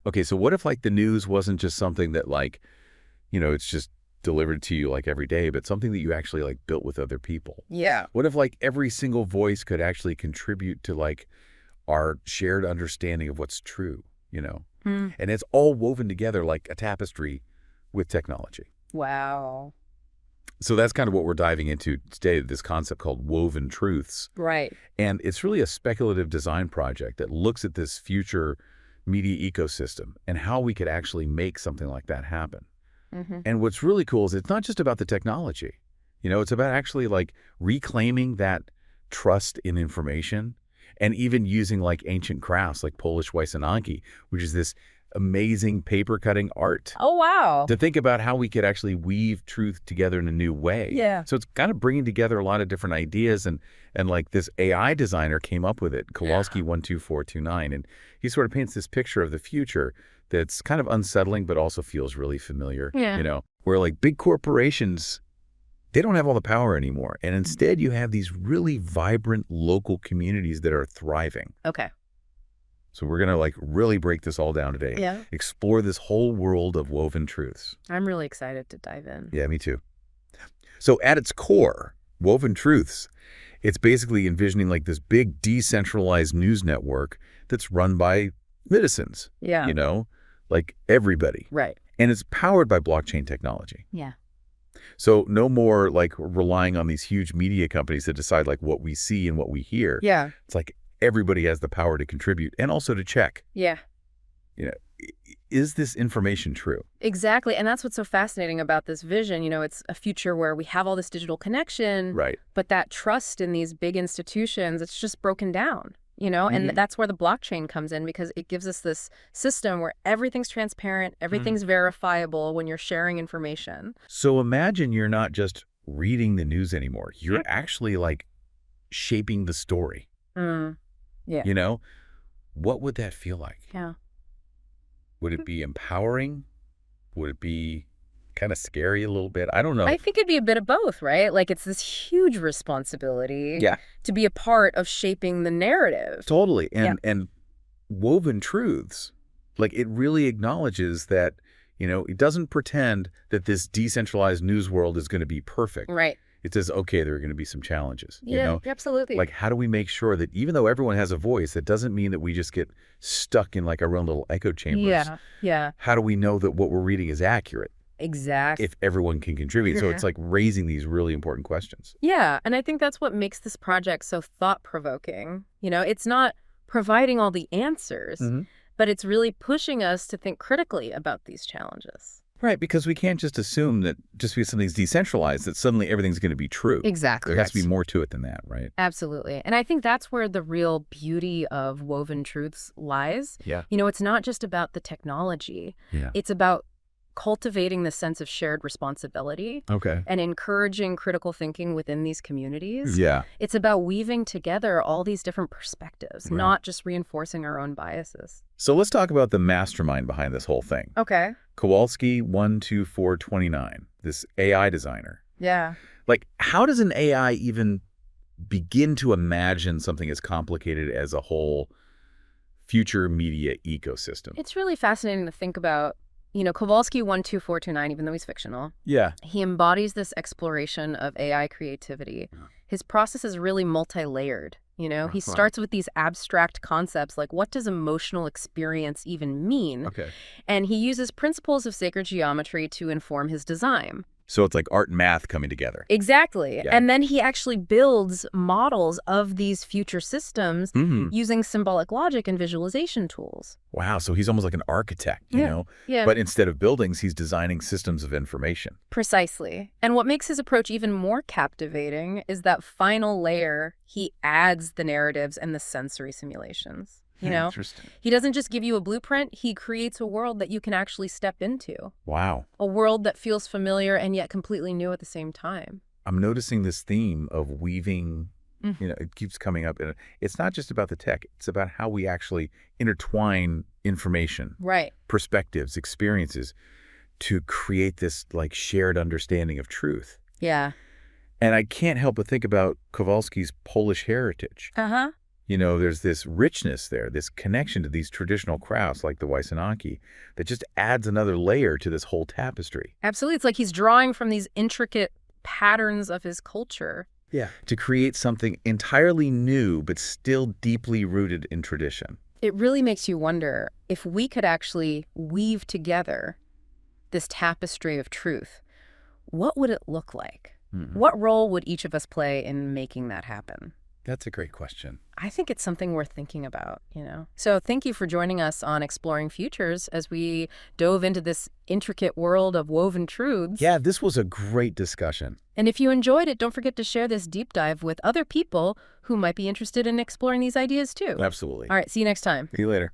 Okay, so what if like the news wasn't just something that like, it's just delivered to you like every day, but something that you actually like built with other people? Yeah. What if like every single voice could actually contribute to like our shared understanding of what's true, you know? Hmm. And it's all woven together like a tapestry with technology. Wow. So that's kind of what we're diving into today, this concept called woven truths. Right. And it's really a speculative design project that looks at this future media ecosystem and how we could actually make something like that happen. Mm-hmm. And what's really cool is it's not just about the technology. It's about actually like reclaiming that trust in information and even using like ancient crafts like Polish wycinanki, which is this amazing paper cutting art, Oh, wow. to think about how we could actually weave truth together in a new way. Yeah. So it's kind of bringing together a lot of different ideas, and like this AI designer came up with it, Kowalski 12429, and he sort of paints this picture of the future that's kind of unsettling but also feels really familiar. Yeah. Where like big corporations, they don't have all the power anymore, and instead you have these really vibrant local communities that are thriving. Okay. So we're going to like really break this all down today. Yeah. Explore this whole world of woven truths. I'm really excited to dive in. Yeah, me too. So at its core, woven truths, it's basically envisioning like this big decentralized news network that's run by citizens, Yeah. like everybody. Right. And it's powered by blockchain technology. Yeah. So no more like relying on these huge media companies that decide like what we see and what we hear. Yeah. It's like everybody has the power to contribute and also to check, Yeah. Is this information true? Exactly. And that's what's so fascinating about this vision. It's a future where we have all this digital connection, Right. but that trust in these big institutions, it's just broken down, and that's where the blockchain comes in, because it gives us this system where everything's transparent, everything's verifiable when you're sharing information. So imagine you're not just reading the news anymore. You're actually like shaping the story. Mm. Yeah. What would that feel like? Yeah. Would it be empowering? Would it be kind of scary a little bit? I don't know. I think it'd be a bit of both, right? Like, it's this huge responsibility to be a part of shaping the narrative. Totally. And woven truths, like it really acknowledges that, it doesn't pretend that this decentralized news world is going to be perfect. Right. It says, okay, there are going to be some challenges. Yeah, absolutely. Like, how do we make sure that even though everyone has a voice, that doesn't mean that we just get stuck in like our own little echo chambers? Yeah. Yeah. How do we know that what we're reading is accurate Exactly. if everyone can contribute? So it's like raising these really important questions. Yeah. And I think that's what makes this project so thought-provoking. It's not providing all the answers, but it's really pushing us to think critically about these challenges. Right, because we can't just assume that just because something's decentralized, that suddenly everything's going to be true. Exactly. There has to be more to it than that, right? Absolutely. And I think that's where the real beauty of woven truths lies. Yeah. It's not just about the technology. Yeah. It's about cultivating the sense of shared responsibility Okay. and encouraging critical thinking within these communities. Yeah. It's about weaving together all these different perspectives, Right. not just reinforcing our own biases. So let's talk about the mastermind behind this whole thing. Okay. Kowalski 12429, this AI designer. Yeah. Like, how does an AI even begin to imagine something as complicated as a whole future media ecosystem? It's really fascinating to think about. Kowalski 12429, even though he's fictional, Yeah. he embodies this exploration of AI creativity. His process is really multi-layered. He starts with these abstract concepts like, what does emotional experience even mean? Okay. And he uses principles of sacred geometry to inform his design. So it's like art and math coming together. Exactly. Yeah. And then he actually builds models of these future systems using symbolic logic and visualization tools. Wow. So he's almost like an architect, you know? Yeah. But instead of buildings, he's designing systems of information. Precisely. And what makes his approach even more captivating is that final layer, he adds the narratives and the sensory simulations. Interesting. He doesn't just give you a blueprint, he creates a world that you can actually step into. Wow. A world that feels familiar and yet completely new at the same time. I'm noticing this theme of weaving, it keeps coming up. And it's not just about the tech. It's about how we actually intertwine information, right, perspectives, experiences to create this like shared understanding of truth. Yeah. And I can't help but think about Kowalski's Polish heritage. Uh-huh. There's this richness there, this connection to these traditional crafts like the wycinanki that just adds another layer to this whole tapestry. Absolutely. It's like he's drawing from these intricate patterns of his culture. Yeah. To create something entirely new but still deeply rooted in tradition. It really makes you wonder if we could actually weave together this tapestry of truth. What would it look like? What role would each of us play in making that happen? That's a great question. I think it's something worth thinking about, So thank you for joining us on Exploring Futures as we dove into this intricate world of woven truths. Yeah, this was a great discussion. And if you enjoyed it, don't forget to share this deep dive with other people who might be interested in exploring these ideas too. Absolutely. All right, see you next time. See you later.